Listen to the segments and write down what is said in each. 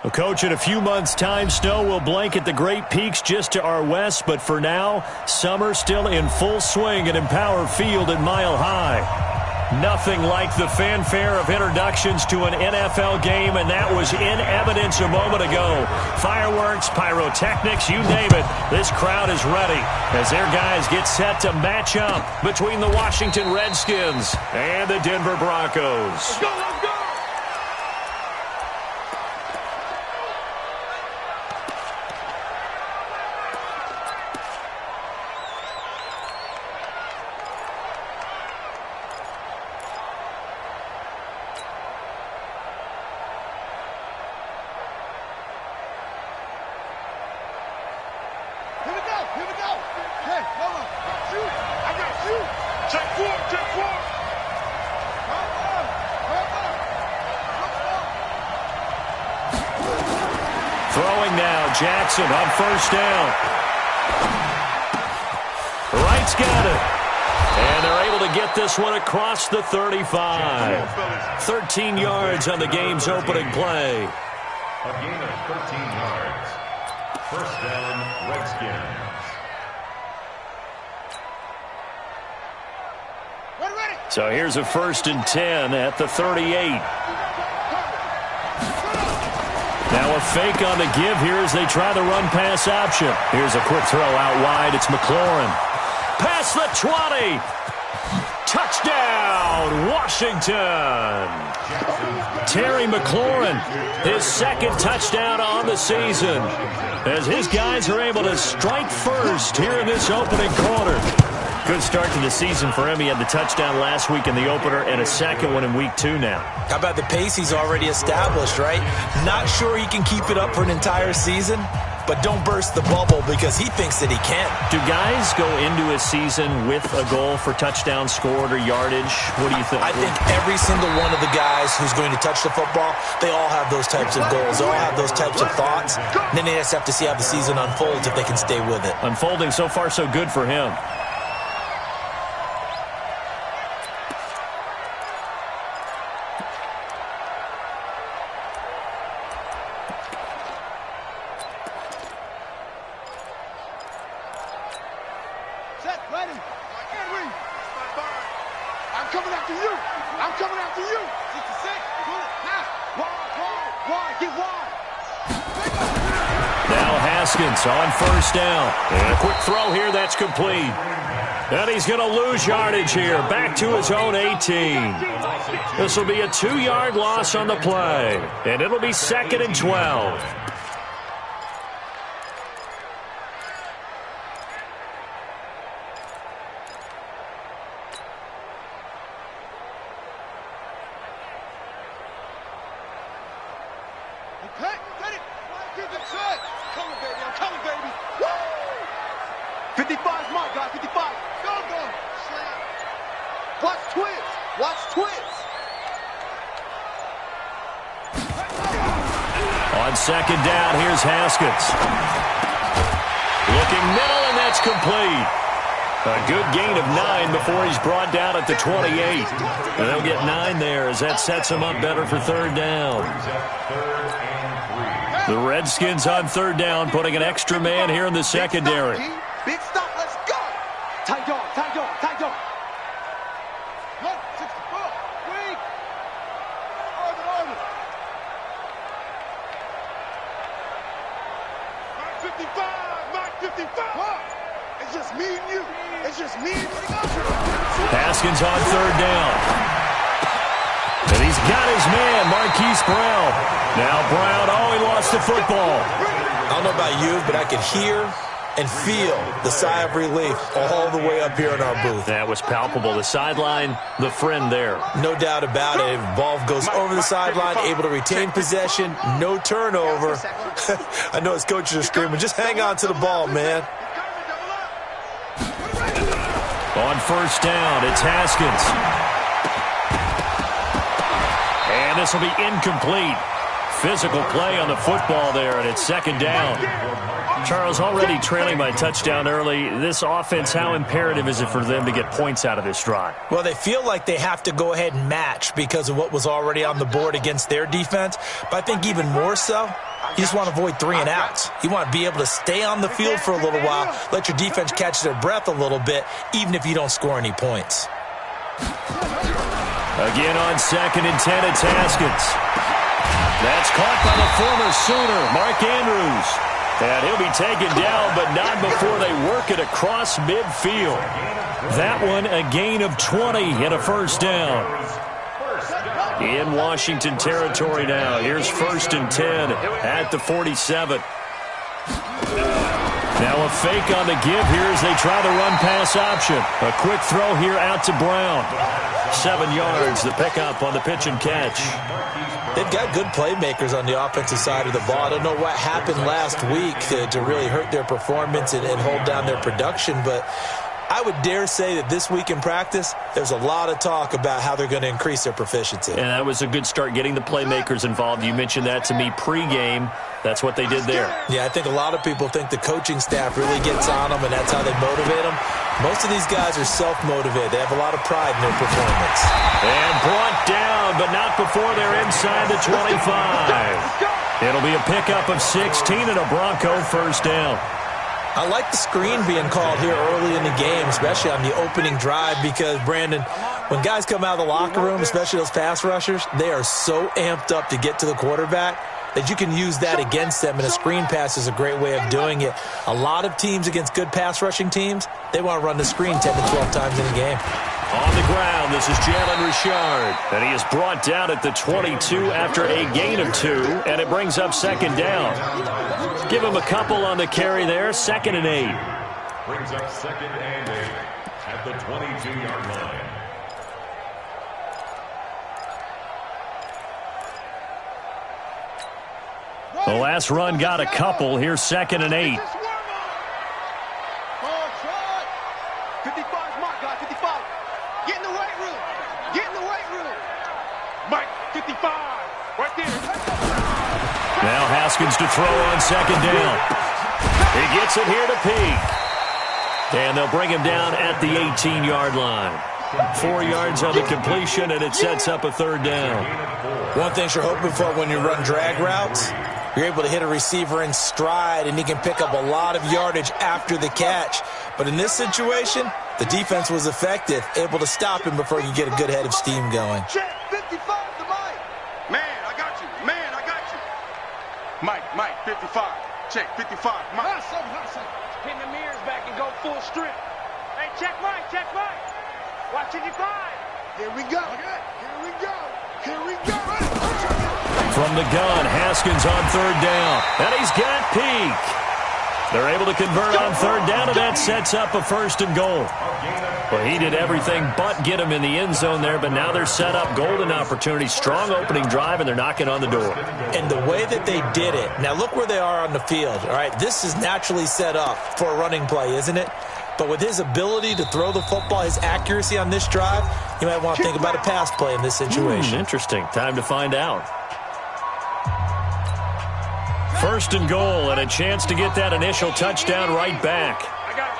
Well, Coach, in a few months' time, snow will blanket the Great Peaks just to our west. But for now, summer still in full swing at Empower Field at Mile High. Nothing like the fanfare of introductions to an NFL game, and that was in evidence a moment ago. Fireworks, pyrotechnics, you name it. This crowd is ready as their guys get set to match up between the Washington Redskins and the Denver Broncos. Let's go, let's go! Throwing now, Jackson on first down. Wright's got it. And they're able to get this one across the 35. 13 yards on the game's opening play. A gain of 13 yards. First down, Redskins. So here's a 1st and 10 at the 38. Now a fake on the give here as they try the run-pass option. Here's a quick throw out wide. It's McLaurin. Past the 20. Touchdown, Washington. Terry McLaurin, his second touchdown on the season, as his guys are able to strike first here in this opening quarter. Good start to the season for him. He had the touchdown last week in the opener and a second one in week 2 now. How about the pace he's already established, right? Not sure he can keep it up for an entire season, but don't burst the bubble because he thinks that he can. Do guys go into a season with a goal for touchdown scored or yardage? What do you think? I think every single one of the guys who's going to touch the football, they all have those types of goals. They all have those types of thoughts. And then they just have to see how the season unfolds if they can stay with it. Unfolding so far so good for him. On first down. And a quick throw here that's complete. And he's going to lose yardage here. Back to his own 18. This will be a 2-yard loss on the play. And it'll be 2nd and 12. On second down, here's Haskins. Looking middle, and that's complete. A good gain of 9 before he's brought down at the 28. And they'll get 9 there as that sets him up better for 3rd down. The Redskins on 3rd down, putting an extra man here in the secondary. Big stop, let's go. Tight dog, tight dog, tight dog. 164, weak. Order. 55. It's just me and you. It's just me and you. Haskins on 3rd down. And he's got his man, Marquise Brown. Now Brown, he lost the football. I don't know about you, but I could hear and feel the sigh of relief all the way up here in our booth. That was palpable. The sideline, the friend there. No doubt about it. If the ball goes over the sideline, able to retain possession, no turnover. I know his coaches are screaming, just hang on to the ball, man. On first down, it's Haskins. And this will be incomplete. Physical play on the football there, and it's second down. Charles, already trailing by touchdown early. This offense, how imperative is it for them to get points out of this drive? Well, they feel like they have to go ahead and match because of what was already on the board against their defense. But I think even more so, you just want to avoid 3 and outs. You want to be able to stay on the field for a little while, let your defense catch their breath a little bit, even if you don't score any points. Again on 2nd and 10, it's Haskins. That's caught by the former Sooner, Mark Andrews. And he'll be taken down, but not before they work it across midfield. That one a gain of 20 and a first down. In Washington territory now. Here's 1st and 10 at the 47. Now a fake on the give here as they try the run-pass option. A quick throw here out to Brown. 7 yards, the pickup on the pitch and catch. They've got good playmakers on the offensive side of the ball. I don't know what happened last week to really hurt their performance and hold down their production, but I would dare say that this week in practice, there's a lot of talk about how they're going to increase their proficiency. And that was a good start, getting the playmakers involved. You mentioned that to me pregame. That's what they did there. Yeah, I think a lot of people think the coaching staff really gets on them, and that's how they motivate them. Most of these guys are self-motivated. They have a lot of pride in their performance. And brought down, but not before they're inside the 25. It'll be a pickup of 16 and a Bronco first down. I like the screen being called here early in the game, especially on the opening drive, because, Brandon, when guys come out of the locker room, especially those pass rushers, they are so amped up to get to the quarterback that you can use that against them, and a screen pass is a great way of doing it. A lot of teams against good pass rushing teams, they want to run the screen 10 to 12 times in a game. On the ground, this is Jalen Richard, and he is brought down at the 22 after a gain of 2, and it brings up second down. Give him a couple on the carry there, 2nd and 8. Brings up 2nd and 8 at the 22-yard line. The last run got a couple. Here's 2nd and 8. 55's my guy, 55. Get in the weight room. Get in the weight room. Mike, 55. Right there. Now Haskins to throw on 2nd down. He gets it here to Peak. And they'll bring him down at the 18-yard line. 4 yards on the completion, and it sets up a 3rd down. One thing you're hoping for when you run drag routes, you're able to hit a receiver in stride, and he can pick up a lot of yardage after the catch. But in this situation, the defense was effective, able to stop him before you get a good head of steam going. Check 55 to Mike. Man, I got you. Man, I got you. Mike, 55. Check 55. Mike. Pin the mirrors back and go full strip. Hey, check Mike. Watch 55. Here we go. Here we go. From the gun, Haskins on 3rd down. And he's got Peak. They're able to convert on 3rd down, and that sets up a 1st and goal. Well, he did everything but get him in the end zone there, but now they're set up golden opportunity. Strong opening drive, and they're knocking on the door. And the way that they did it, now look where they are on the field. All right, this is naturally set up for a running play, isn't it? But with his ability to throw the football, his accuracy on this drive, you might want to think about a pass play in this situation. Interesting. Time to find out. 1st and goal, and a chance to get that initial touchdown right back. I got it.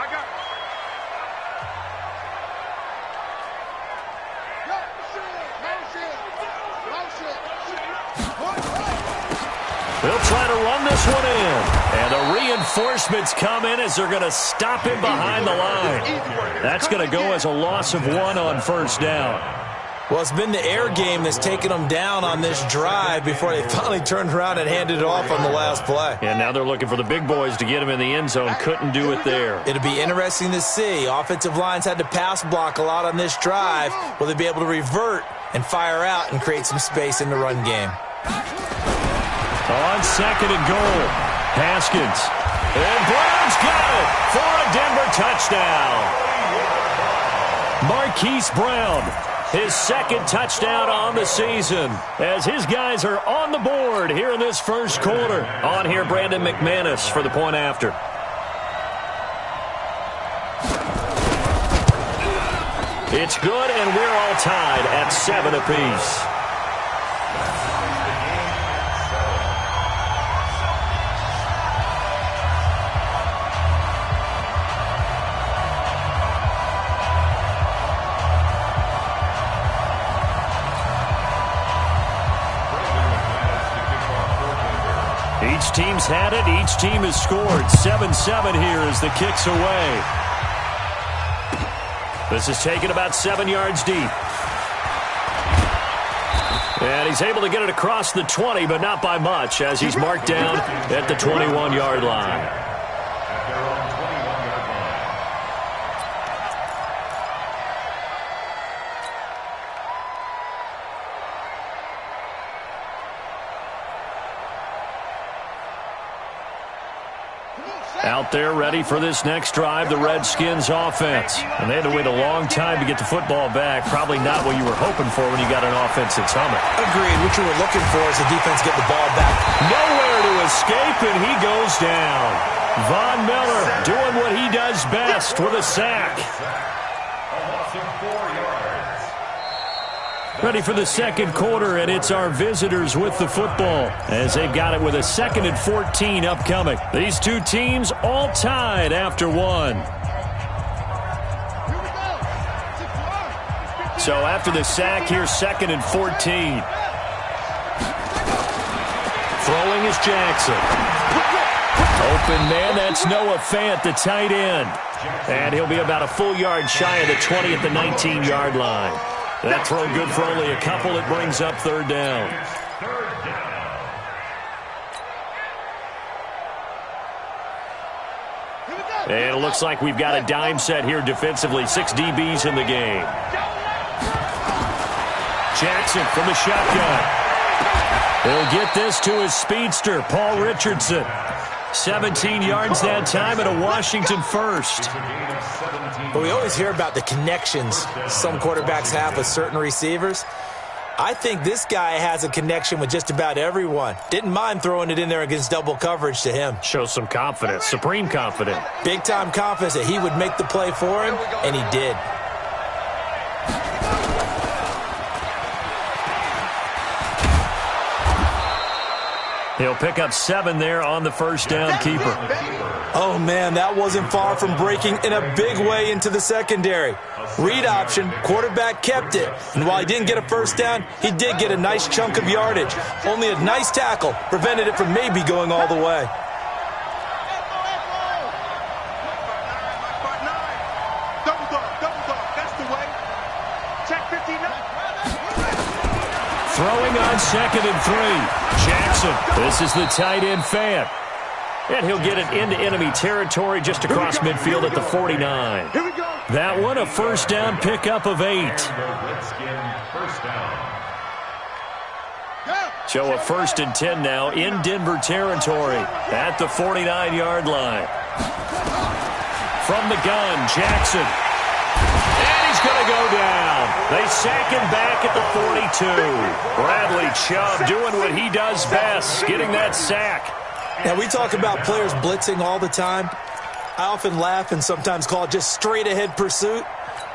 They'll try to run this one in. And the reinforcements come in as they're going to stop him behind the line. That's going to go as a loss of 1 on 1st down. Well, it's been the air game that's taken them down on this drive before they finally turned around and handed it off on the last play. And now they're looking for the big boys to get him in the end zone. Couldn't do it there. It'll be interesting to see. Offensive lines had to pass block a lot on this drive. Will they be able to revert and fire out and create some space in the run game? On 2nd and goal, Haskins. And Brown's got it for a Denver touchdown. Marquise Brown, his 2nd touchdown on the season, as his guys are on the board here in this 1st quarter. On here, Brandon McManus for the point after. It's good, and we're all tied at 7 apiece. Each team's had it. Each team has scored. 7-7 here as the kick's away. This is taken about 7 yards deep. And he's able to get it across the 20, but not by much, as he's marked down at the 21-yard line. Out there ready for this next drive, the Redskins offense. And they had to wait a long time to get the football back. Probably not what you were hoping for when you got an offense that's humming. Agreed. What you were looking for is the defense get the ball back. Nowhere to escape, and he goes down. Von Miller doing what he does best with a sack. Ready for the second quarter, and it's our visitors with the football as they've got it with a 2nd and 14 upcoming. These two teams all tied after one. So after the sack, here's 2nd and 14. Throwing is Jackson. Open man, that's Noah Fant, the tight end. And he'll be about a full yard shy of the 20 at the 19-yard line. That throw good for only a couple. It brings up 3rd down. And it looks like we've got a dime set here defensively. 6 DBs in the game. Jackson from the shotgun. He'll get this to his speedster, Paul Richardson. 17 yards that time and a Washington first. But we always hear about the connections some quarterbacks have with certain receivers. I think this guy has a connection with just about everyone. Didn't mind throwing it in there against double coverage to him. Shows some confidence, supreme confidence. Big-time confidence that he would make the play for him, and he did. He'll pick up 7 there on the first down keeper. Oh, man, that wasn't far from breaking in a big way into the secondary. Read option, quarterback kept it. And while he didn't get a first down, he did get a nice chunk of yardage. Only a nice tackle prevented it from maybe going all the way. Throwing on 2nd and 3. Jackson. This is the tight end Fant. And he'll get it into enemy territory just across midfield at the 49. That one a first down pickup of 8. So a 1st and 10 now in Denver territory at the 49-yard line. From the gun, Jackson. And he's going to go down. They sack him back at the 42. Bradley Chubb doing what he does best, getting that sack. Now, we talk about players blitzing all the time. I often laugh and sometimes call it just straight-ahead pursuit.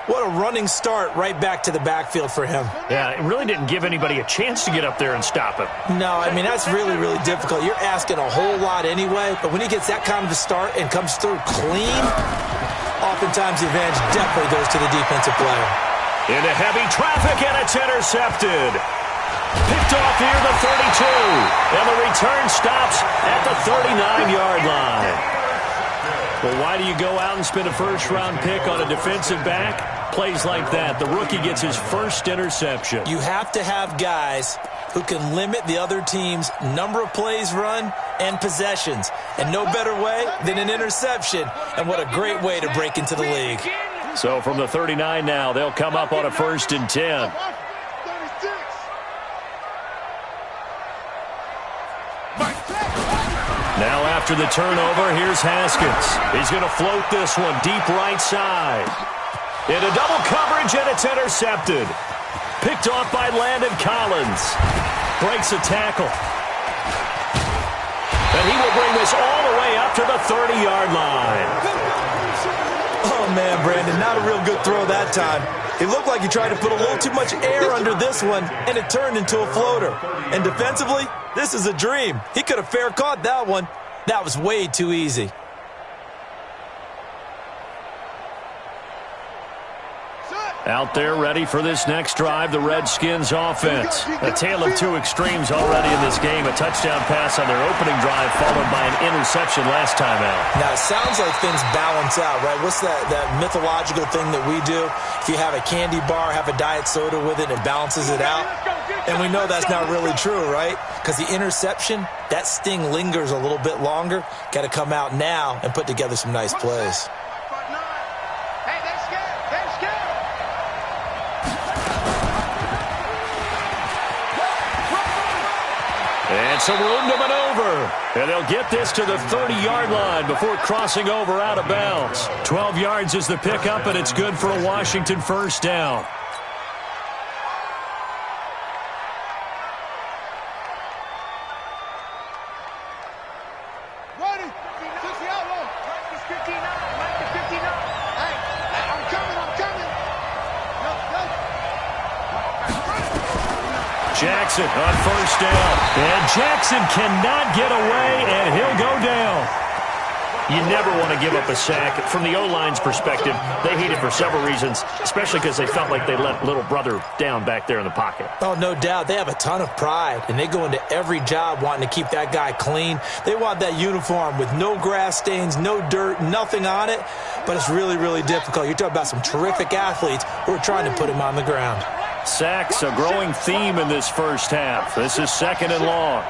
What a running start right back to the backfield for him. Yeah, it really didn't give anybody a chance to get up there and stop him. No, I mean, that's really, really difficult. You're asking a whole lot anyway, but when he gets that kind of a start and comes through clean, oftentimes the advantage definitely goes to the defensive player. Into heavy traffic, and it's intercepted. Picked off here, the 32. And the return stops at the 39-yard line. Well, why do you go out and spend a first-round pick on a defensive back? Plays like that. The rookie gets his first interception. You have to have guys who can limit the other team's number of plays run and possessions. And no better way than an interception. And what a great way to break into the league. So from the 39 now, they'll come up on a 1st and 10. Now after the turnover, here's Haskins. He's going to float this one deep right side. Into double coverage, and it's intercepted. Picked off by Landon Collins. Breaks a tackle. And he will bring this all the way up to the 30-yard line. Oh, man, Brandon, not a real good throw that time. It looked like he tried to put a little too much air under this one, and it turned into a floater. And defensively, this is a dream. He could have fair caught that one. That was way too easy. Out there ready for this next drive, the Redskins offense. A tale of two extremes already in this game. A touchdown pass on their opening drive followed by an interception last time out. Now, it sounds like things balance out, right? What's that mythological thing that we do? If you have a candy bar, have a diet soda with it, it balances it out. And we know that's not really true, right? Because the interception, that sting lingers a little bit longer. Got to come out now and put together some nice plays. And some room to maneuver. And they'll get this to the 30-yard line before crossing over out of bounds. 12 yards is the pickup, and it's good for a Washington first down. Jackson on first down. And Jackson cannot get away, and he'll go down. You never want to give up a sack. From the O-line's perspective, they hate it for several reasons, especially because they felt like they let little brother down back there in the pocket. Oh, no doubt. They have a ton of pride, and they go into every job wanting to keep that guy clean. They want that uniform with no grass stains, no dirt, nothing on it, but it's really, really difficult. You're talking about some terrific athletes who are trying to put him on the ground. Sacks, a growing theme in this first half. This is second and long.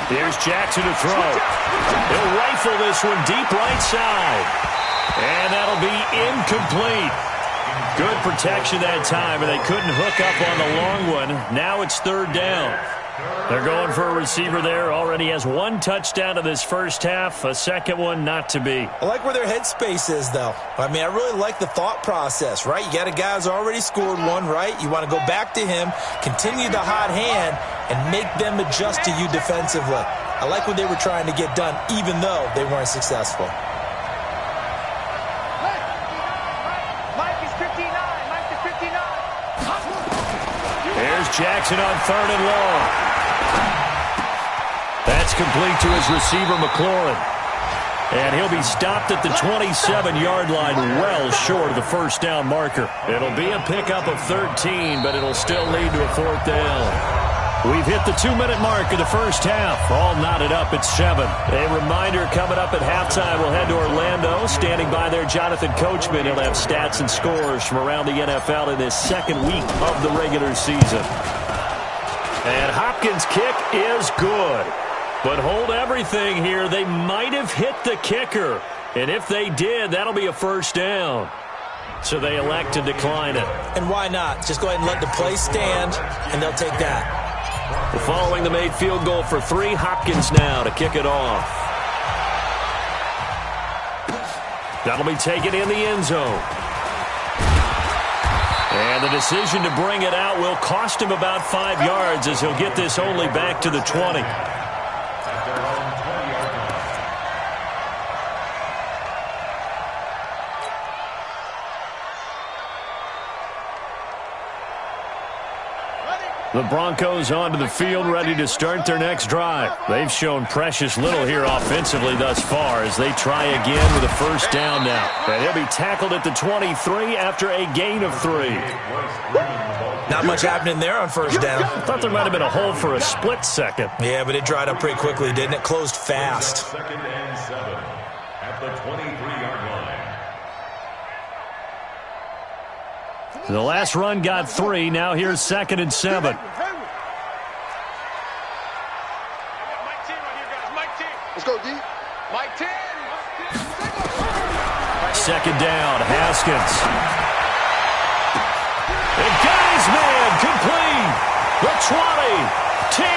Here's Jackson to throw. He'll rifle this one deep right side. And that'll be incomplete. Good protection that time, and they couldn't hook up on the long one. Now it's third down. They're going for a receiver there. Already has one touchdown in this first half. A second one not to be. I like where their headspace is, though. I mean, I really like the thought process, right? You got a guy who's already scored one, right? You want to go back to him, continue the hot hand, and make them adjust to you defensively. I like what they were trying to get done, even though they weren't successful. There's Jackson on third and long. That's complete to his receiver, McLaurin. And he'll be stopped at the 27-yard line, well short of the first down marker. It'll be a pickup of 13, but it'll still lead to a fourth down. We've hit the 2-minute mark of the first half. All knotted up at 7. A reminder coming up at halftime, we'll head to Orlando. Standing by there, Jonathan Coachman. He'll have stats and scores from around the NFL in this second week of the regular season. And Hopkins' kick is good. But hold everything here. They might have hit the kicker. And if they did, that'll be a first down. So they elect to decline it. And why not? Just go ahead and let the play stand, and they'll take that. Following the made field goal for 3, Hopkins now to kick it off. That'll be taken in the end zone. And the decision to bring it out will cost him about 5 yards as he'll get this only back to the 20. The Broncos onto the field, ready to start their next drive. They've shown precious little here offensively thus far as they try again with a first down now. And he'll be tackled at the 23 after a gain of 3. Not much happening there on first down. I thought there might have been a hole for a split second. Yeah, but it dried up pretty quickly, didn't it? Closed fast. Second and 7 at the 23-yard line. The last run got 3. Now here's second and 7. Let's go, D. Mike 10. Second down, Haskins. And got his man complete. The 20, 10,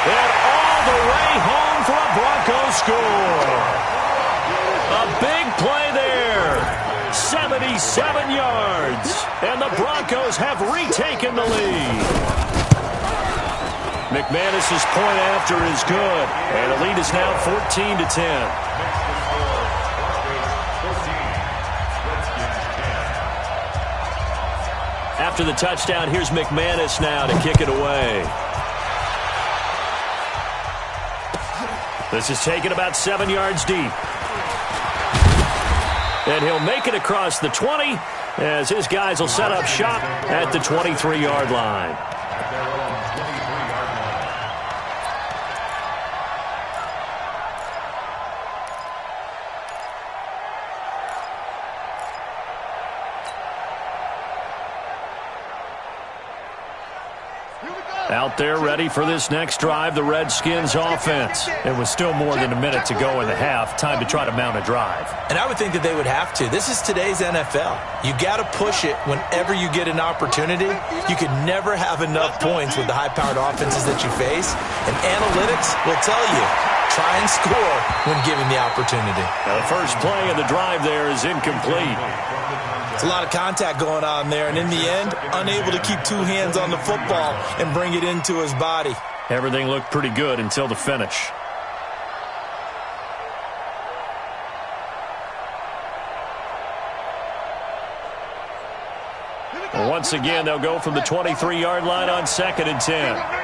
and all the way home for a Broncos score. A big play there. 77 yards. And the Broncos have retaken the lead. McManus's point after is good. And the lead is now 14-10. After the touchdown, here's McManus now to kick it away. This is taken about 7 yards deep. And he'll make it across the 20 as his guys will set up shop at the 23-yard line. Out there ready for this next drive, the Redskins offense. It was still more than a minute to go in the half. Time to try to mount a drive. And I would think that they would have to. This is today's NFL. You got to push it whenever you get an opportunity. You can never have enough points with the high-powered offenses that you face. And analytics will tell you, try and score when given the opportunity. Now the first play of the drive there is incomplete. It's a lot of contact going on there, and in the end, unable to keep two hands on the football and bring it into his body. Everything looked pretty good until the finish. Well, once again, they'll go from the 23-yard line on 2nd and 10.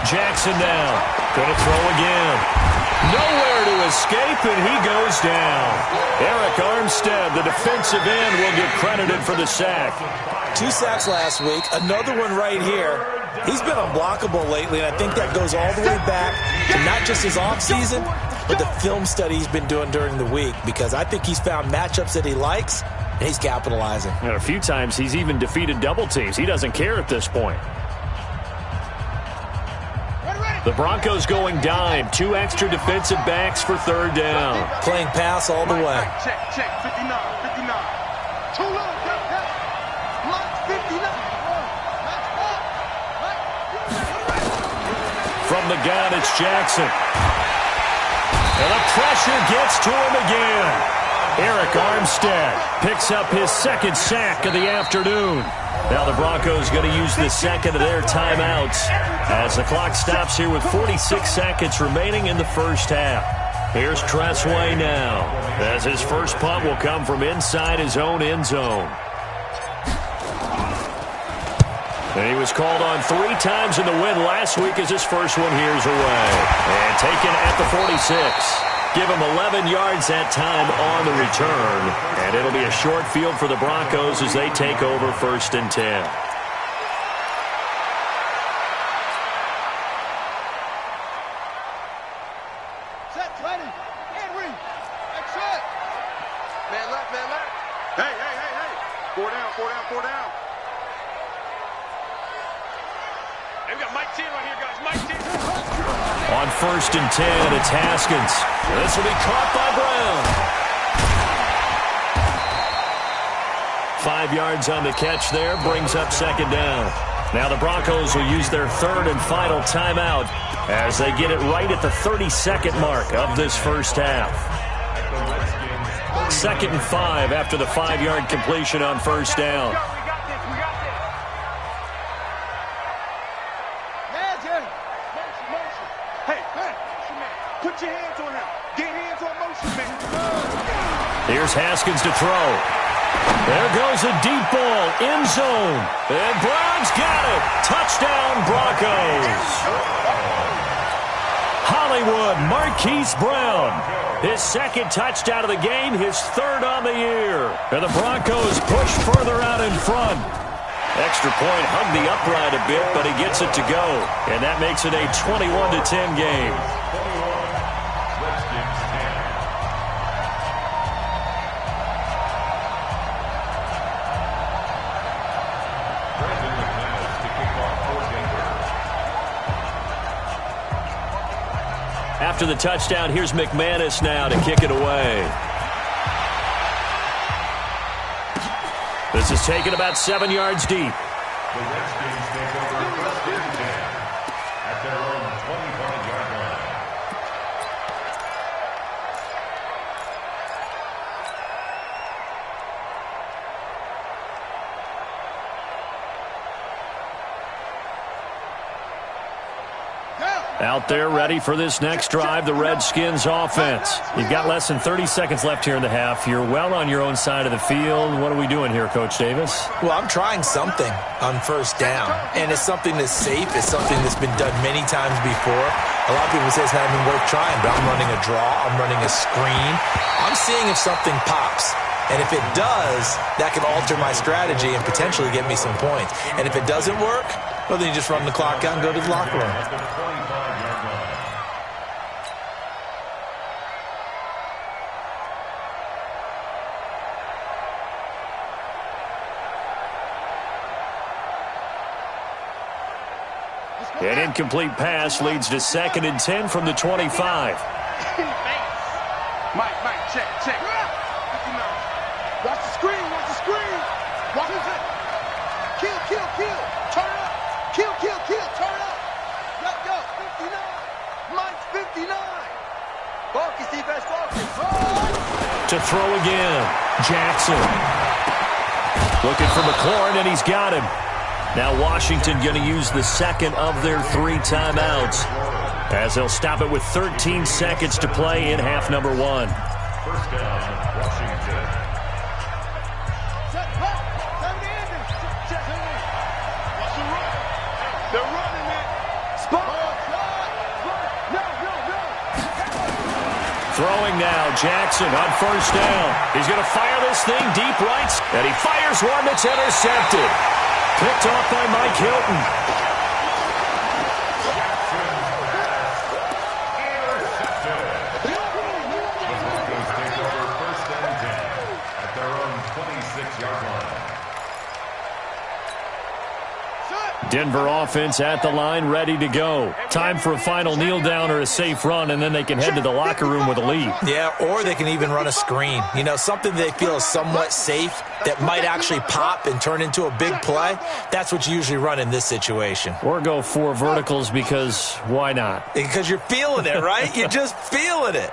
Jackson now. Going to throw again. Nowhere to escape, and he goes down. Eric Armstead, the defensive end, will get credited for the sack. 2 sacks last week, another one right here. He's been unblockable lately, and I think that goes all the way back to not just his offseason, but the film study he's been doing during the week, because I think he's found matchups that he likes, and he's capitalizing. And a few times he's even defeated double teams. He doesn't care at this point. The Broncos going dime. 2 extra defensive backs for 3rd down. Playing pass all the way. Check, 59, 59. Too low, 59. From the gun, it's Jackson. And the pressure gets to him again. Eric Armstead picks up his 2nd sack of the afternoon. Now the Broncos going to use the 2nd of their timeouts as the clock stops here with 46 seconds remaining in the first half. Here's Tressway now, as his first punt will come from inside his own end zone. And he was called on 3 times in the win last week as his first one here's away. And taken at the 46. Give him 11 yards that time on the return. And it'll be a short field for the Broncos as they take over 1st and 10. Set, 20. And read. That's it. Man left, man left. Hey. 4 down. Hey, we got Mike T right here, guys. Mike T. On 1st and 10, it's Haskins. This will be caught by Brown. 5 yards on the catch there, brings up 2nd down. Now the Broncos will use their 3rd and final timeout as they get it right at the 32nd mark of this first half. 2nd and 5 after the 5-yard completion on 1st down. Put your hands on him. Get hands on motion, man. Here's Haskins to throw. There goes a deep ball, end zone. And Brown's got it. Touchdown, Broncos. Hollywood Marquise Brown. His 2nd touchdown of the game, his 3rd on the year. And the Broncos push further out in front. Extra point hugged the upright a bit, but he gets it to go. And that makes it a 21-10 game. After the touchdown, here's McManus now to kick it away. This is taken about 7 yards deep. The Redskins take over 1st and 10 at their own 25-yard line. Down. Out there ready for this next drive, the Redskins offense. You've got less than 30 seconds left here in the half. You're well on your own side of the field. What are we doing here, Coach Davis? Well, I'm trying something on first down, and it's something that's safe. It's something that's been done many times before. A lot of people say it's not even worth trying, but I'm running a draw. I'm running a screen. I'm seeing if something pops. And if it does, that can alter my strategy and potentially get me some points. And if it doesn't work, well, then you just run the clock out and go to the locker room. An incomplete pass leads to 2nd and 10 from the 25. Mike, check. Watch the screen. Watch it. Kill. Turn up. Kill. Turn up. Let's go. 59. Mike's 59. Focus, defense, focus. To throw again. Jackson. Looking for McLaurin, and he's got him. Now Washington going to use the second of their 3 timeouts, as they'll stop it with 13 seconds to play in half number 1. First down, Washington. They're running it. Spot. No. Throwing now, Jackson on first down. He's going to fire this thing deep right, and he fires one that's intercepted. Picked off by Mike Hilton. The Broncos take over first and 10 at their own 26-yard line. Denver offense at the line, ready to go. Time for a final kneel down or a safe run, and then they can head to the locker room with a lead. Yeah, or they can even run a screen. You know, something they feel is somewhat safe that might actually pop and turn into a big play. That's what you usually run in this situation. Or go 4 verticals, because why not? Because you're feeling it, right? You're just feeling it.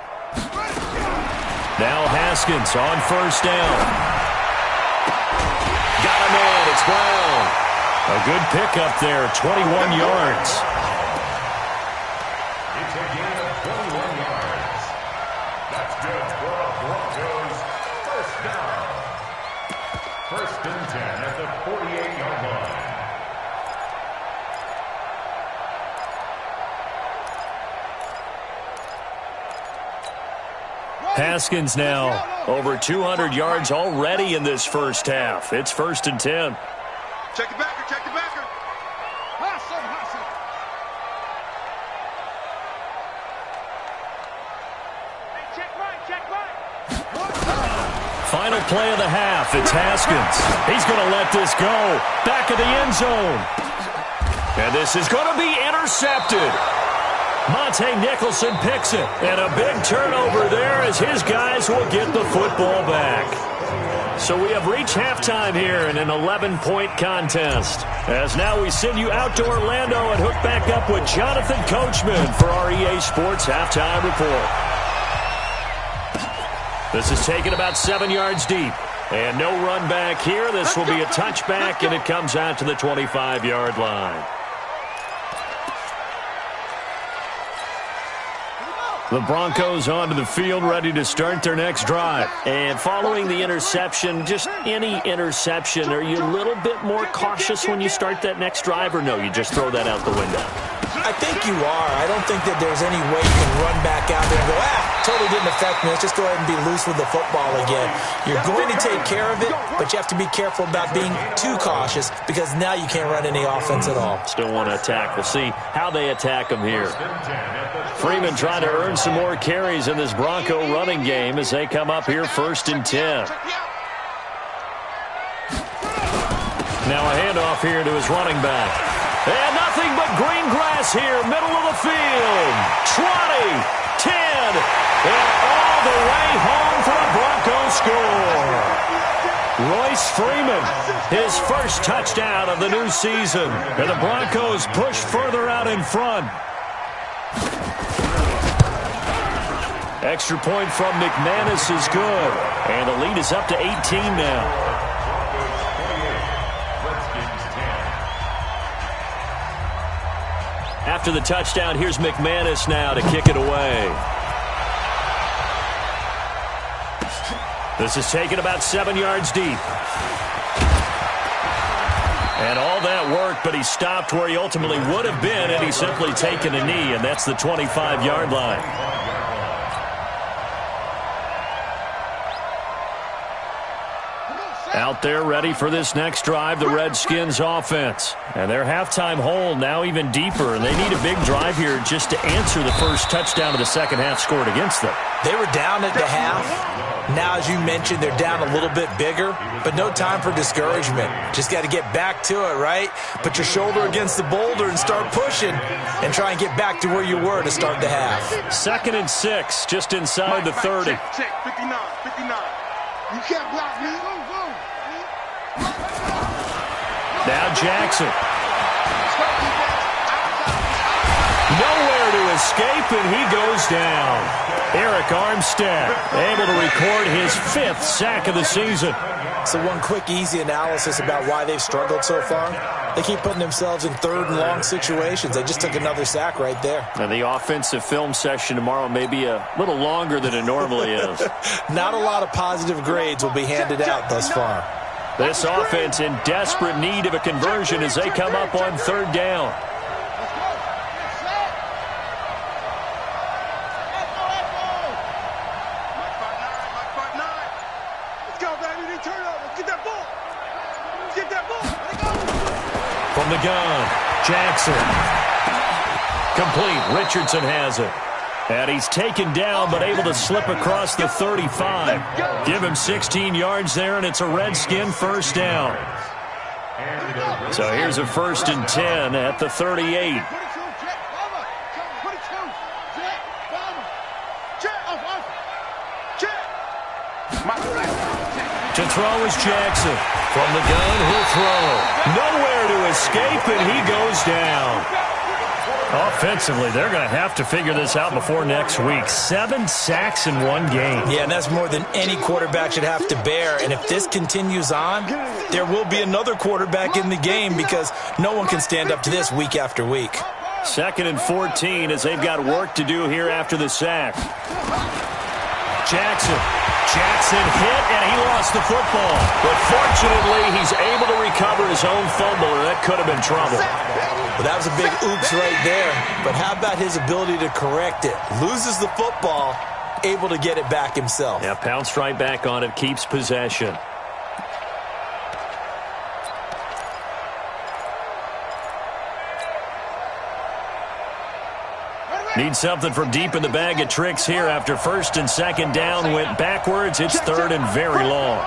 Now Haskins on first down. Got a man. It's Brown. A good pickup there, 21 yards. It's a gain of 21 yards. That's good for the Broncos. First down. First and 10 at the 48-yard line. Haskins now over 200 yards already in this first half. It's 1st and 10. Check the backer. Hustle. Hey, check right. Final play of the half. It's Haskins. He's going to let this go. Back of the end zone. And this is going to be intercepted. Monte Nicholson picks it. And a big turnover there as his guys will get the football back. So we have reached halftime here in an 11-point contest. As now we send you out to Orlando and hook back up with Jonathan Coachman for our EA Sports Halftime Report. This is taken about 7 yards deep. And no run back here. This will be a touchback, and it comes out to the 25-yard line. The Broncos onto the field, ready to start their next drive. And following the interception, just any interception, are you a little bit more cautious when you start that next drive, or no, you just throw that out the window? I think you are. I don't think that there's any way you can run back out there and go, totally didn't affect me. Let's just go ahead and be loose with the football again. You're going to take care of it, but you have to be careful about being too cautious because now you can't run any offense at all. Still want to attack. We'll see how they attack them here. Freeman trying to earn some more carries in this Bronco running game as they come up here 1st and 10. Now a handoff here to his running back. And nothing but green grass here, middle of the field. 20, 10, and all the way home for a Bronco score. Royce Freeman, his first touchdown of the new season. And the Broncos push further out in front. Extra point from McManus is good. And the lead is up to 18 now. After the touchdown, here's McManus now to kick it away. This is taken about 7 yards deep. And all that worked, but he stopped where he ultimately would have been, and he's simply taken a knee, and that's the 25-yard line. Out there ready for this next drive, the Redskins offense. And their halftime hole now even deeper, and they need a big drive here just to answer the first touchdown of the second half scored against them. They were down at the half. Now, as you mentioned, they're down a little bit bigger, but no time for discouragement. Just got to get back to it, right? Put your shoulder against the boulder and start pushing and try and get back to where you were to start the half. 2nd and 6, just inside the 30. Check, 59. You can't block me. Now Jackson. Nowhere to escape, and he goes down. Eric Armstead able to record his 5th sack of the season. So one quick, easy analysis about why they've struggled so far. They keep putting themselves in 3rd and long situations. They just took another sack right there. And the offensive film session tomorrow may be a little longer than it normally is. Not a lot of positive grades will be handed out thus far. This offense in desperate need of a conversion as they come up on 3rd down. From the gun, Jackson. Complete. Richardson has it. And he's taken down, but able to slip across the 35. Give him 16 yards there, and it's a Redskin first down. So here's a 1st and 10 at the 38. To throw is Jackson. From the gun, he'll throw. Nowhere to escape, and he goes down. Offensively, they're going to have to figure this out before next week. 7 sacks in one game. Yeah, and that's more than any quarterback should have to bear. And if this continues on, there will be another quarterback in the game because no one can stand up to this week after week. 2nd and 14 as they've got work to do here after the sack. Jackson hit, and he lost the football. But fortunately, he's able to recover his own fumble, and that could have been trouble. But that was a big oops right there. But how about his ability to correct it? Loses the football, able to get it back himself. Yeah, pounced right back on it, keeps possession. Need something from deep in the bag of tricks here after 1st and 2nd down went backwards. It's 3rd and very long.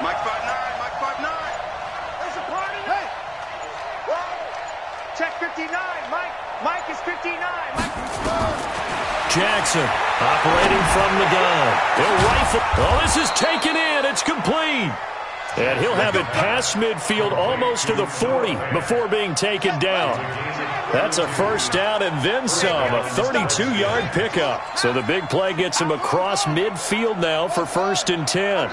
Mike 5'9". There's a party. Hey. Check 59. Mike is 59. Jackson operating from the gun. He'll rifle. Oh, this is taken in. It's complete. And he'll have it past midfield almost to the 40 before being taken down. That's a 1st down and then some, a 32-yard pickup. So the big play gets him across midfield now for 1st and 10.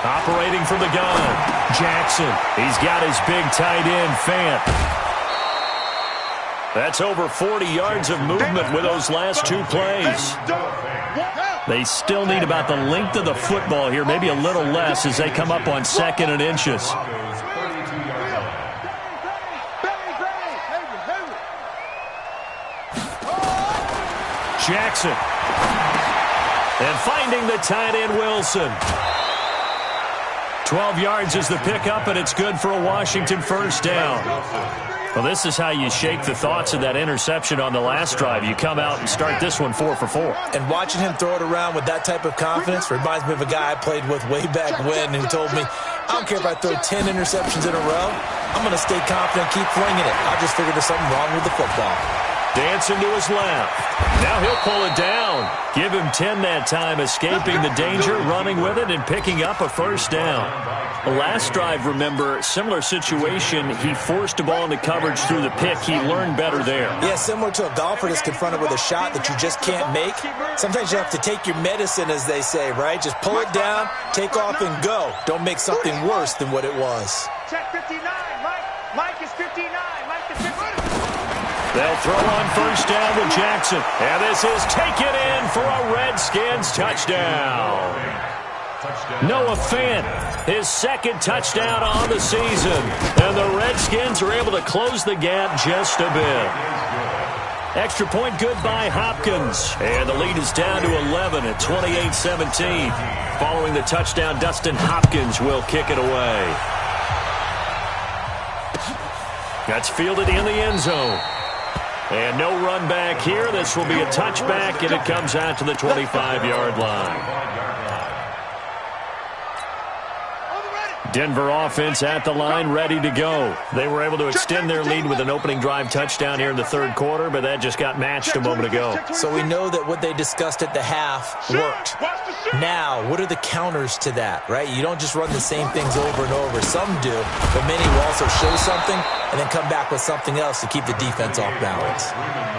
Operating from the gun, Jackson. He's got his big tight end, Fant. That's over 40 yards of movement with those last 2 plays. They still need about the length of the football here, maybe a little less as they come up on 2nd and inches. Jackson. And finding the tight end, Wilson. 12 yards is the pickup, and it's good for a Washington 1st down. Well, this is how you shake the thoughts of that interception on the last drive. You come out and start this one 4 for 4. And watching him throw it around with that type of confidence reminds me of a guy I played with way back when who told me, I don't care if I throw 10 interceptions in a row, I'm going to stay confident, keep flinging it. I just figured there's something wrong with the football. Dancing to his left. Now he'll pull it down. Give him 10 that time, escaping the danger, running with it, and picking up a first down. The last drive, remember, similar situation. He forced a ball into coverage through the pick. He learned better there. Yeah, similar to a golfer that's confronted with a shot that you just can't make. Sometimes you have to take your medicine, as they say, right? Just pull it down, take off, and go. Don't make something worse than what it was. Check 59, Mike. Mike is 59. Mike is 59. They'll throw on first down with Jackson. And this is taken in for a Redskins touchdown. Noah Fant, his second touchdown on the season. And the Redskins are able to close the gap just a bit. Extra point good by Hopkins. And the lead is down to 11 at 28-17. Following the touchdown, Dustin Hopkins will kick it away. That's fielded in the end zone. And no run back here. This will be a touchback, and it comes out to the 25-yard line. Denver offense at the line, ready to go. They were able to extend their lead with an opening drive touchdown here in the third quarter, but that just got matched a moment ago. So we know that what they discussed at the half worked. Now, what are the counters to that, right? You don't just run the same things over and over. Some do, but many will also show something and then come back with something else to keep the defense off balance.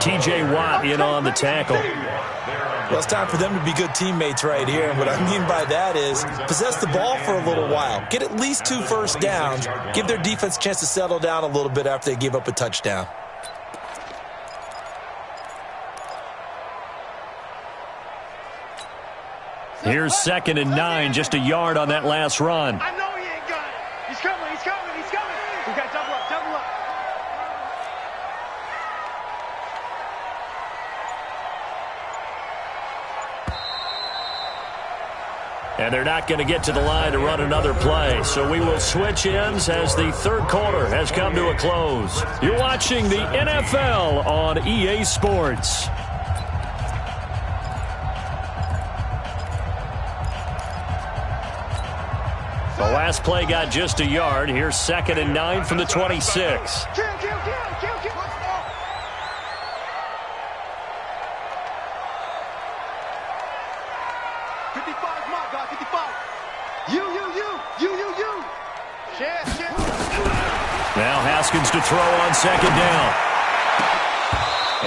T.J. Watt in on the tackle. Well, it's time for them to be good teammates right here. And what I mean by that is possess the ball for a little while. Get at least 2 first downs. Give their defense a chance to settle down a little bit after they give up a touchdown. Here's 2nd and 9, just a yard on that last run. I know he ain't got it. He's coming, he's coming, he's coming. We got double up, double up. And they're not going to get to the line to run another play. So we will switch ends as the third quarter has come to a close. You're watching the NFL on EA Sports. The last play got just a yard. Here's 2nd and 9 from the 26. Kill. 55, my God, 55. You. Shit. Now Haskins to throw on 2nd down.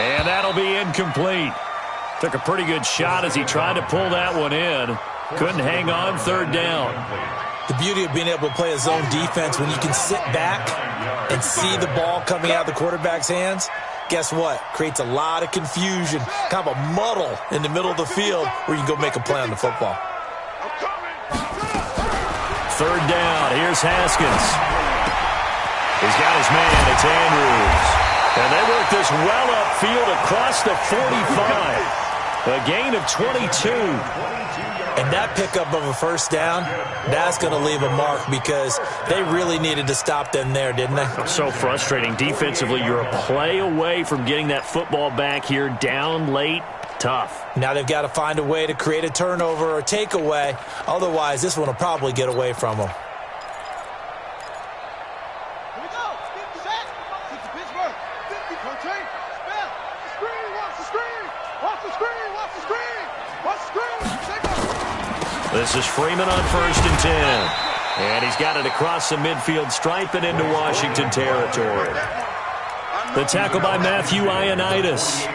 And that'll be incomplete. Took a pretty good shot as he tried to pull that one in. Couldn't hang on 3rd down. The beauty of being able to play a zone defense when you can sit back and see the ball coming out of the quarterback's hands, guess what? Creates a lot of confusion, kind of a muddle in the middle of the field where you can go make a play on the football. 3rd down. Here's Haskins. He's got his man. It's Andrews. And they work this well upfield across the 45. A gain of 22. And that pickup of a first down, that's going to leave a mark because they really needed to stop them there, didn't they? So frustrating. Defensively, you're a play away from getting that football back here down late. Tough. Now they've got to find a way to create a turnover or takeaway. Otherwise, this one will probably get away from them. Here we go. Set. It's Pittsburgh. 50, Coach. Spell. Screen. Watch the screen. Watch the screen. Watch the screen. Watch the screen. This is Freeman on 1st and 10. And he's got it across the midfield stripe and into Washington territory. The tackle by Matthew Ioannidis.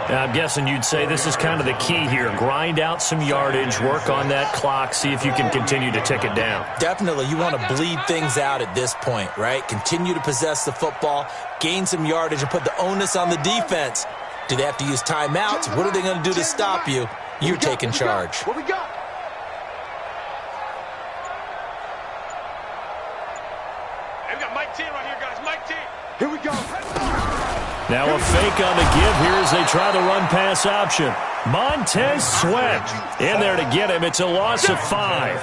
I'm guessing you'd say this is kind of the key here. Grind out some yardage, work on that clock, see if you can continue to tick it down. Definitely. You want to bleed things out at this point, right? Continue to possess the football, gain some yardage, and put the onus on the defense. Do they have to use timeouts? What are they going to do to stop you? You're taking charge. What we got? Hey, we got Mike 10 right here, guys. Mike 10. Here we go. Now a fake on the give here as they try the run-pass option. Montez Sweat in there to get him. It's a loss of 5.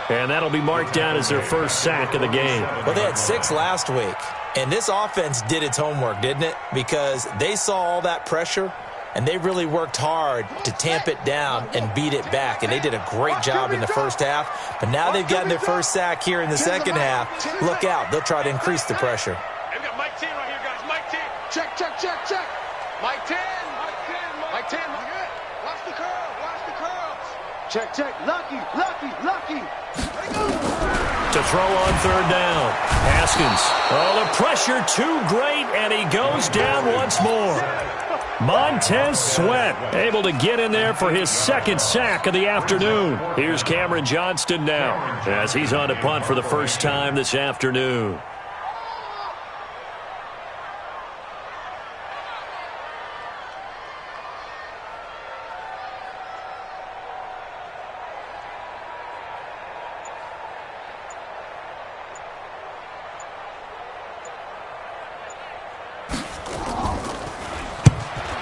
And that'll be marked down as their first sack of the game. Well, they had 6 last week. And this offense did its homework, didn't it? Because they saw all that pressure, and they really worked hard to tamp it down and beat it back. And they did a great job in the first half. But now they've gotten their first sack here in the second half. Look out. They'll try to increase the pressure. Hey, we got Mike 10 right here, guys. Mike 10. Check. Mike 10. Mike 10. Watch the curl. Watch the curls. Check. Lucky. To throw on third down. Haskins. Oh, the pressure too great, and he goes down once more. Montez Sweat able to get in there for his second sack of the afternoon. Here's Cameron Johnston now as he's on to punt for the first time this afternoon.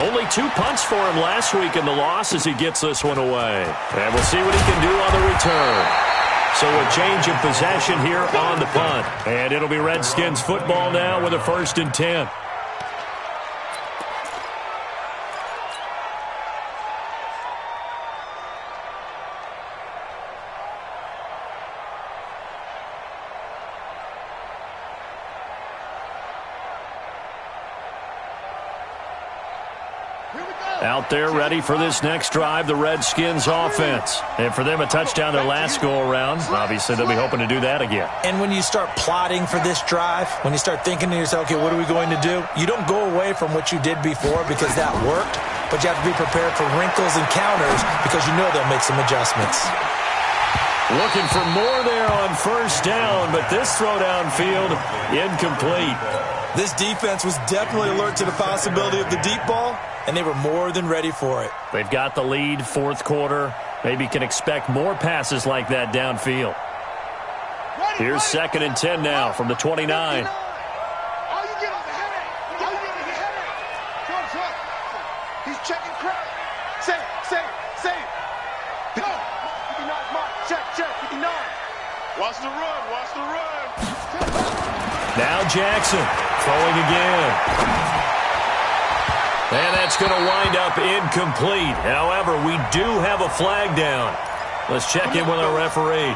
Only 2 punts for him last week in the loss as he gets this one away. And we'll see what he can do on the return. So a change of possession here on the punt. And it'll be Redskins football now with a 1st and 10. Out there ready for this next drive, the Redskins offense. And for them, a touchdown their last go-around. Obviously, they'll be hoping to do that again. And when you start plotting for this drive, when you start thinking to yourself, okay, what are we going to do? You don't go away from what you did before because that worked, but you have to be prepared for wrinkles and counters because you know they'll make some adjustments. Looking for more there on 1st down, but this throw downfield, incomplete. This defense was definitely alert to the possibility of the deep ball, and they were more than ready for it. They've got the lead, 4th quarter. Maybe can expect more passes like that downfield. Here's 2nd and 10 now from the 29. He's checking crap. Save. Go. 59 mark. Check. 59. Watch the run. Now Jackson throwing again. And that's going to wind up incomplete. However, we do have a flag down. Let's check in with our referee.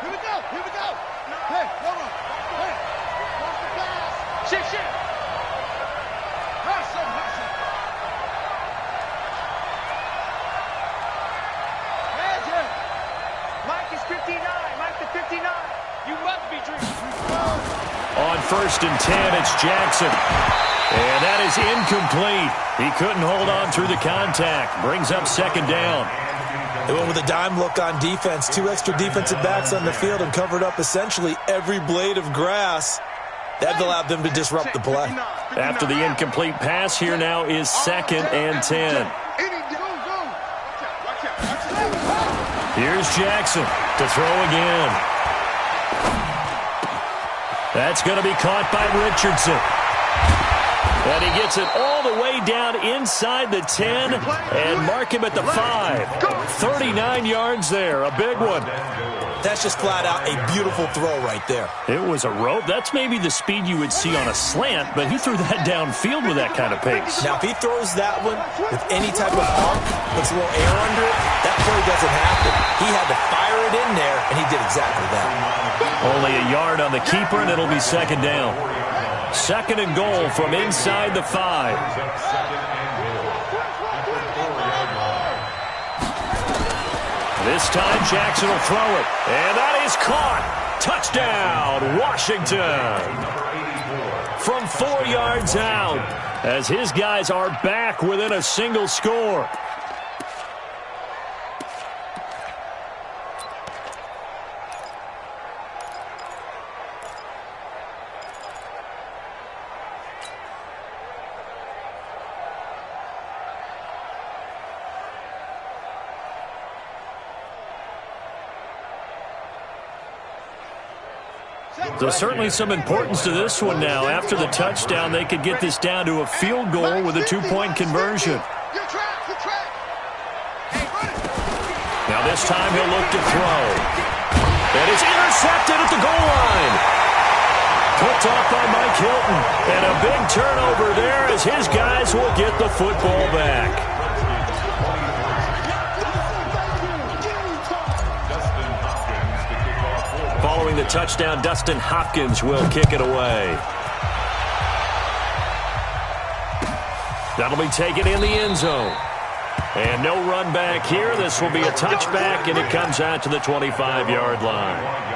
Here we go. Hey, hold on. Hey, watch the pass. Shit. Hustle. Mike is 59. Mike the 59. You must be dreaming. On 1st and 10, it's Jackson. And that is incomplete. He couldn't hold on through the contact. Brings up 2nd down. They went with a dime look on defense. 2 extra defensive backs on the field and covered up essentially every blade of grass. That allowed them to disrupt the play. After the incomplete pass, here now is 2nd and 10. Here's Jackson to throw again. That's going to be caught by Richardson. And he gets it all the way down inside the 10 and mark him at the 5. 39 yards there, a big one. That's just flat out a beautiful throw right there. It was a rope. That's maybe the speed you would see on a slant, but he threw that downfield with that kind of pace. Now, if he throws that one with any type of arc, puts a little air under it, that play doesn't happen. He had to fire it in there, and he did exactly that. Only a yard on the keeper, and it'll be 2nd down. 2nd and goal from inside the 5. This time, Jackson will throw it. And that is caught. Touchdown, Washington. From 4 yards out, as his guys are back within a single score. There's certainly some importance to this one now. After the touchdown, they could get this down to a field goal with a 2-point conversion. Now this time he'll look to throw. That is intercepted at the goal line. Picked off by Mike Hilton. And a big turnover there as his guys will get the football back. touchdown. Dustin Hopkins will kick it away. That'll be taken in the end zone. And no run back here. This will be a touchback, and it comes out to the 25-yard line.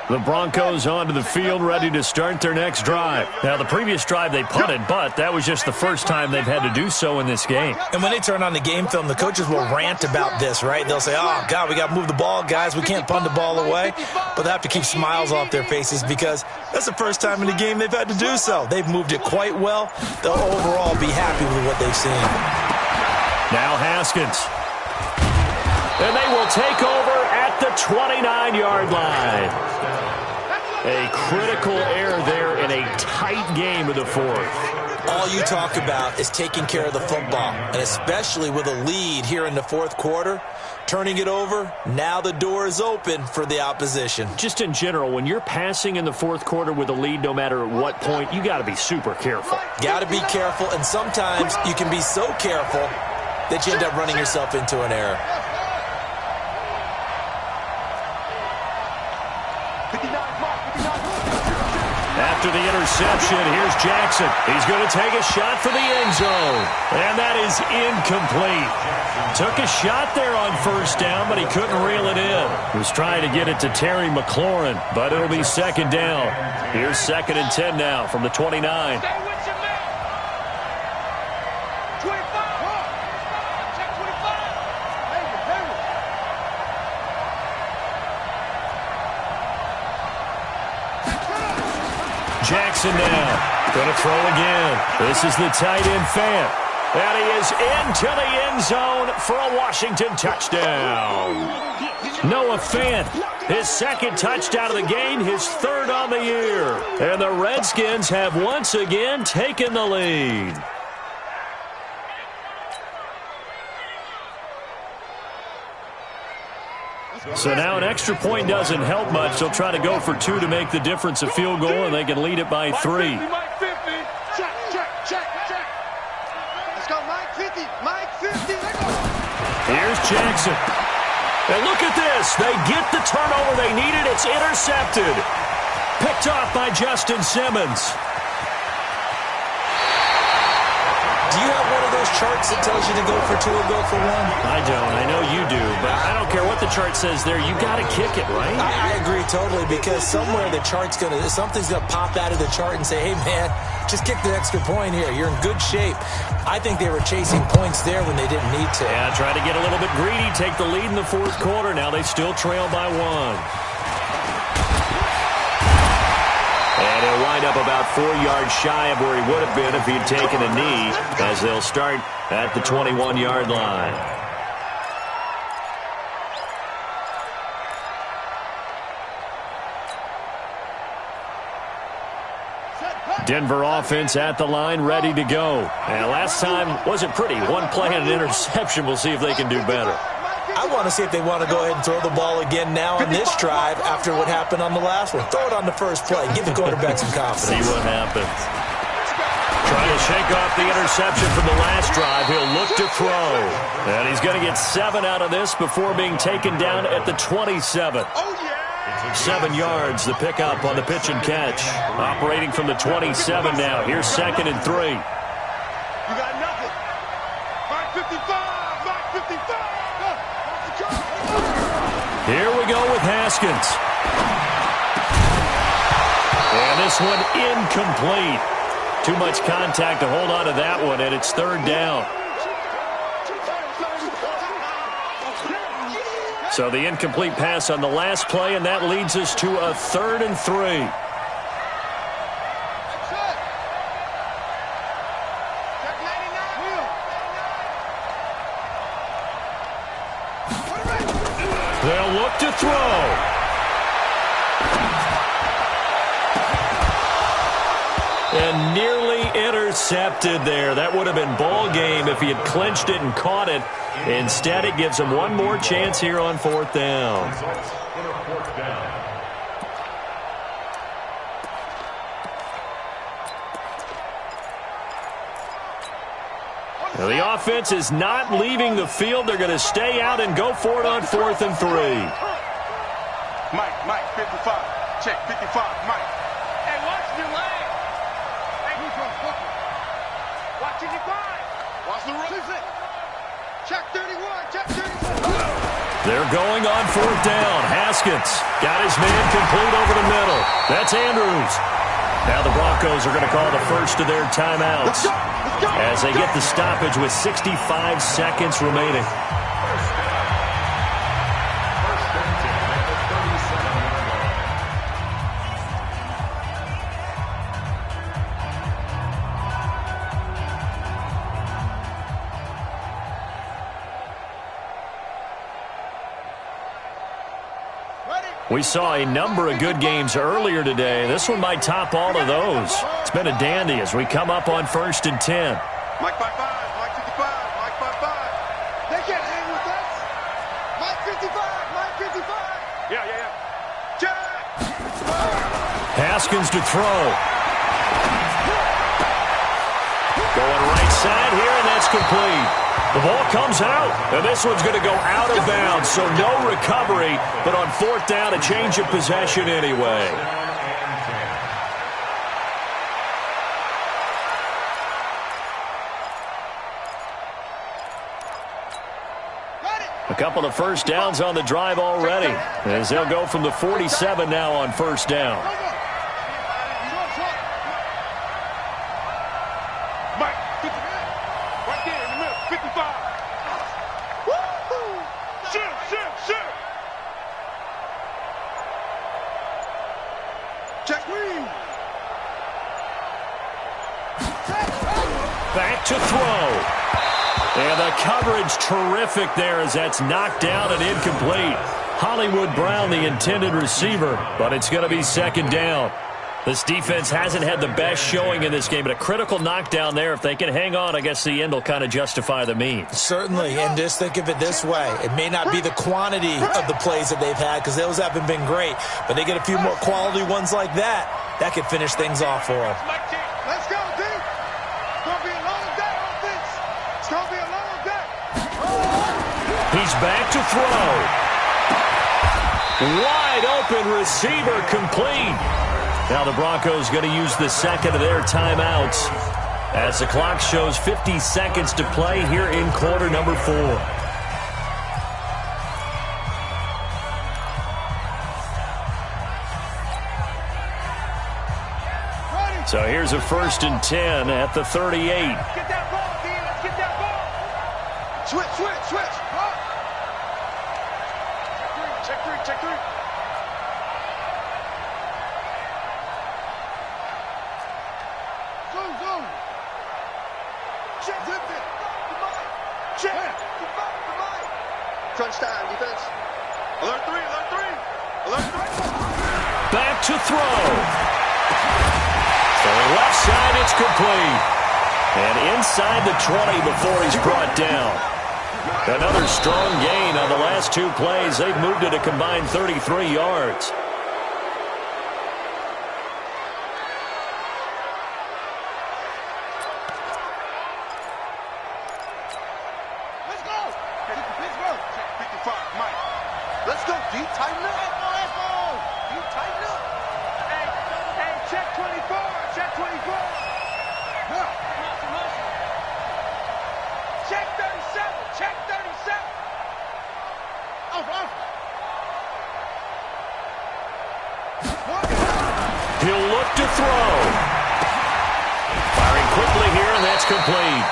The Broncos onto the field, ready to start their next drive. Now, the previous drive they punted, but that was just the first time they've had to do so in this game. And when they turn on the game film, the coaches will rant about this, right? They'll say, oh, God, we got to move the ball, guys. We can't punt the ball away. But they have to keep smiles off their faces because that's the first time in the game they've had to do so. They've moved it quite well. They'll overall be happy with what they've seen. Now Haskins. And they will take over at the 29-yard line. A critical error there in a tight game of the fourth. All you talk about is taking care of the football, and especially with a lead here in the fourth quarter, turning it over, now the door is open for the opposition. Just in general, when you're passing in the fourth quarter with a lead, no matter at what point, you got to be super careful. Got to be careful, and sometimes you can be so careful that you end up running yourself into an error. After the interception, here's Jackson. He's going to take a shot for the end zone. And that is incomplete. Took a shot there on first down, but he couldn't reel it in. Was trying to get it to Terry McLaurin, but it'll be second down. Here's 2nd and 10 now from the 29. Jackson now. Going to throw again. This is the tight end Fant. And he is into the end zone for a Washington touchdown. Noah Fant, his second touchdown of the game, his third on the year. And the Redskins have once again taken the lead. So now an extra point doesn't help much. They'll try to go for 2 to make the difference a field goal, and they can lead it by 3. Let's go, Mike 50. Mike 50. Here's Jackson. And look at this. They get the turnover they needed. It's intercepted. Picked off by Justin Simmons. Do you have one of those charts that tells you to go for 2 or go for 1? I don't. I know you do, but I don't care what the chart says there. You got to kick it, right? I agree totally, because somewhere the chart's something's gonna pop out of the chart and say, hey man, just kick the extra point here. You're in good shape. I think they were chasing points there when they didn't need to. Yeah, try to get a little bit greedy, take the lead in the fourth quarter. Now they still trail by 1. And he'll wind up about 4 yards shy of where he would have been if he'd taken a knee, as they'll start at the 21-yard line. Denver offense at the line, ready to go. And last time wasn't pretty. 1 play and an interception. We'll see if they can do better. I want to see if they want to go ahead and throw the ball again now on this drive after what happened on the last one. Throw it on the first play. Give the quarterback some confidence. See what happens. Trying to shake off the interception from the last drive. He'll look to throw. And he's going to get 7 out of this before being taken down at the 27. 7 yards, the pickup on the pitch and catch. Operating from the 27 now. Here's 2nd and 3. You got nothing. Mike 55. Mike 55. Here we go with Haskins. And this one incomplete. Too much contact to hold on to that one, and it's 3rd down. So the incomplete pass on the last play, and that leads us to a 3rd and 3. They'll look to throw. And nearly intercepted. intercepted there. That would have been ball game if he had clinched it and caught it. Instead, it gives him one more chance here on 4th down. Now, the offense is not leaving the field. They're going to stay out and go for it on 4th and 3. Mike, 55. Check, 55, Mike. Hey, watch your leg. Hey, watch your line. Watch the run. Check 31, check 31. They're going on 4th down. Haskins got his man complete over the middle. That's Andrews. Now the Broncos are going to call the first of their timeouts as they get the stoppage with 65 seconds remaining. We saw a number of good games earlier today. This one might top all of those. It's been a dandy as we come up on 1st and 10. Mike 55, Mike 55, Mike 55. They can't hang with us. Mike 55, Mike 55. Yeah. Jack! Haskins to throw. Going right side here, and that's complete. The ball comes out, and this one's going to go out of bounds, so no recovery, but on 4th down, a change of possession anyway. A couple of first downs on the drive already, as they'll go from the 47 now on 1st down. Back to throw. And the coverage terrific there as that's knocked down and incomplete. Hollywood Brown, the intended receiver, but it's going to be 2nd down. This defense hasn't had the best showing in this game, but a critical knockdown there. If they can hang on, I guess the end will kind of justify the means. Certainly, and just think of it this way. It may not be the quantity of the plays that they've had because those haven't been great, but they get a few more quality ones like that. That could finish things off for them. Let's go, D. It's going to be a long day on this. It's going to be a long day. He's back to throw. Wide open receiver complete. Now the Broncos going to use the second of their timeouts as the clock shows 50 seconds to play here in quarter number 4. So here's a 1st and 10 at the 38. Get that ball, D. Let's get that ball. Switch. Check three. Go. Check. Zip it. Check. Crunch time, defense. Alert 3. Back to throw. Going left side, it's complete. And inside the 20 before he's brought down. Another strong gain on the last 2 plays. They've moved it a combined 33 yards. Let's go. 55, Mike. Let's go, D. Tighten up. Let's go. D, tighten up. Hey, check 24. Check 24. Check 37. Check 37. Off. He'll look to throw. Firing quickly here, and that's complete.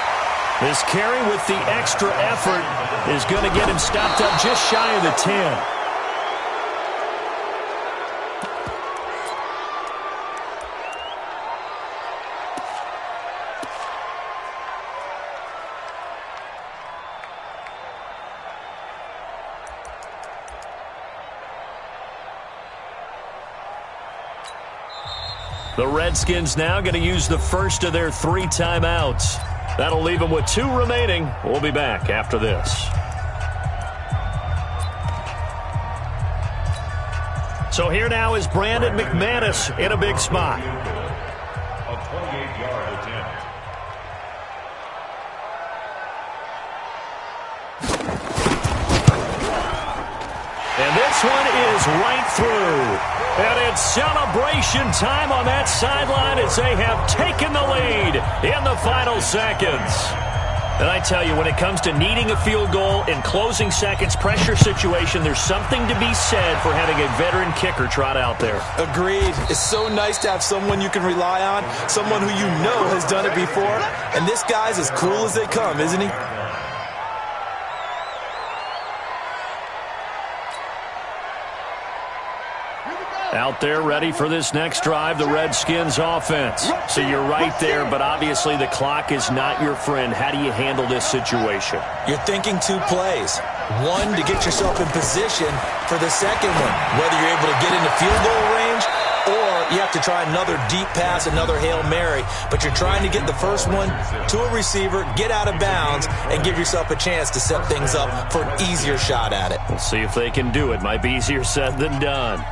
This carry with the extra effort is going to get him stopped up just shy of the 10. The Redskins now going to use the first of their 3 timeouts. That'll leave them with 2 remaining. We'll be back after this. So here now is Brandon McManus in a big spot. A 28-yard attempt. And this one is right through. And it's celebration time on that sideline as they have taken the lead in the final seconds. And I tell you, when it comes to needing a field goal in closing seconds, pressure situation, there's something to be said for having a veteran kicker trot out there. Agreed. It's so nice to have someone you can rely on, someone who you know has done it before. And this guy's as cool as they come, isn't he? Out there ready for this next drive, the Redskins offense. So you're right there, but obviously the clock is not your friend. How do you handle this situation? You're thinking 2 plays. One, to get yourself in position for the second one, whether you're able to get into field goal range or you have to try another deep pass, another Hail Mary. But you're trying to get the first one to a receiver, get out of bounds, and give yourself a chance to set things up for an easier shot at it. We'll see if they can do it. Might be easier said than done.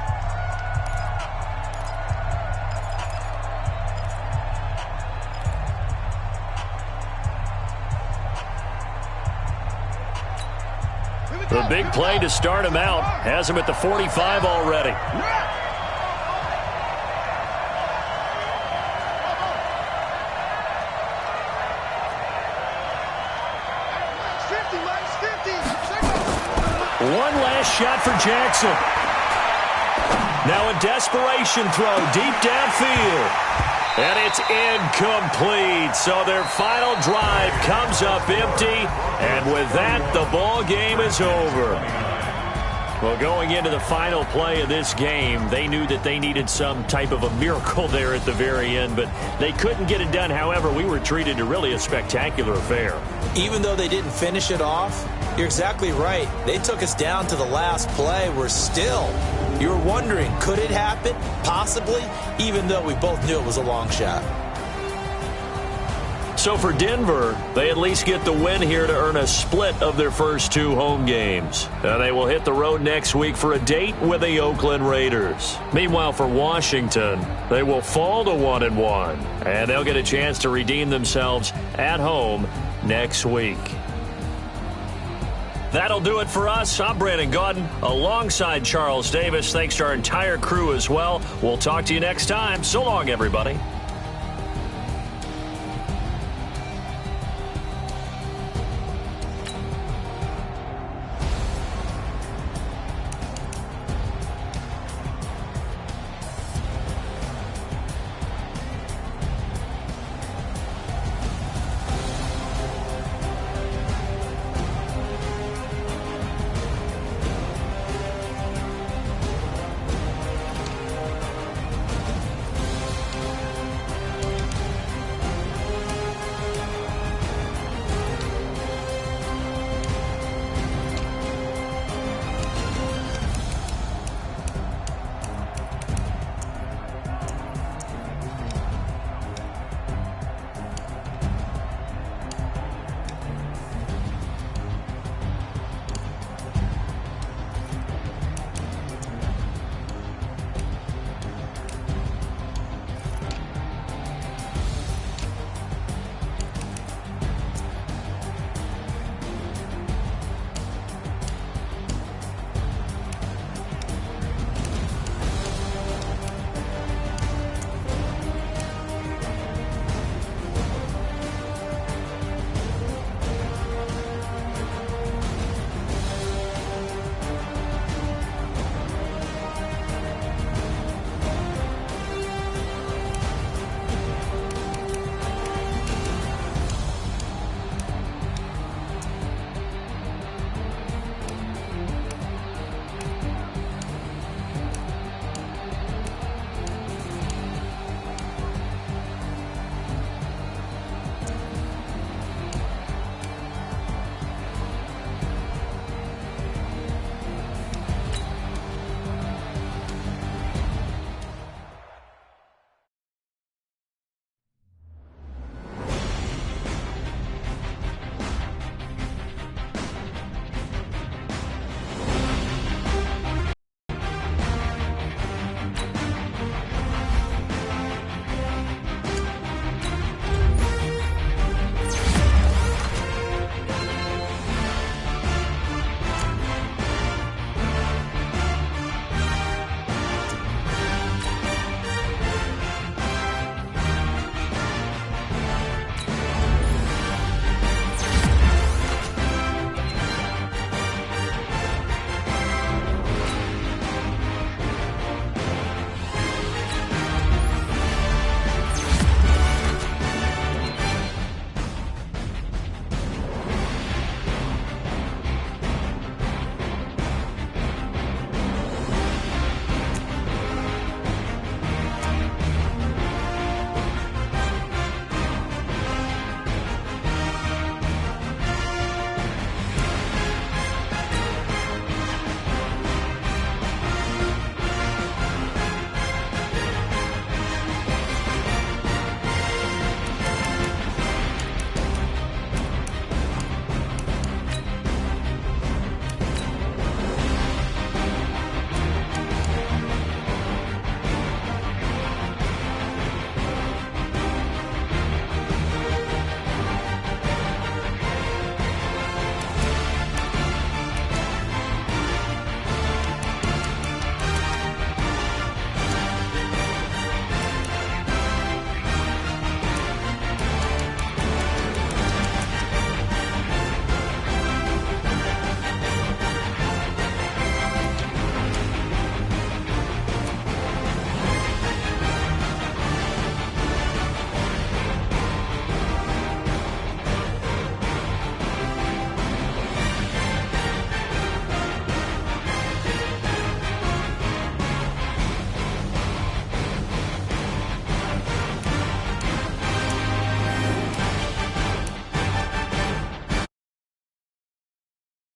The big play to start him out has him at the 45 already. One last shot for Jackson. Now a desperation throw deep downfield. And it's incomplete. So their final drive comes up empty. And with that, the ball game is over. Well, going into the final play of this game, they knew that they needed some type of a miracle there at the very end, but they couldn't get it done. However, we were treated to really a spectacular affair. Even though they didn't finish it off, you're exactly right. They took us down to the last play. We're still, you were wondering, could it happen? Possibly, even though we both knew it was a long shot. So for Denver, they at least get the win here to earn a split of their first 2 home games. And they will hit the road next week for a date with the Oakland Raiders. Meanwhile, for Washington, they will fall to 1-1. And they'll get a chance to redeem themselves at home next week. That'll do it for us. I'm Brandon Gaudin alongside Charles Davis. Thanks to our entire crew as well. We'll talk to you next time. So long, everybody.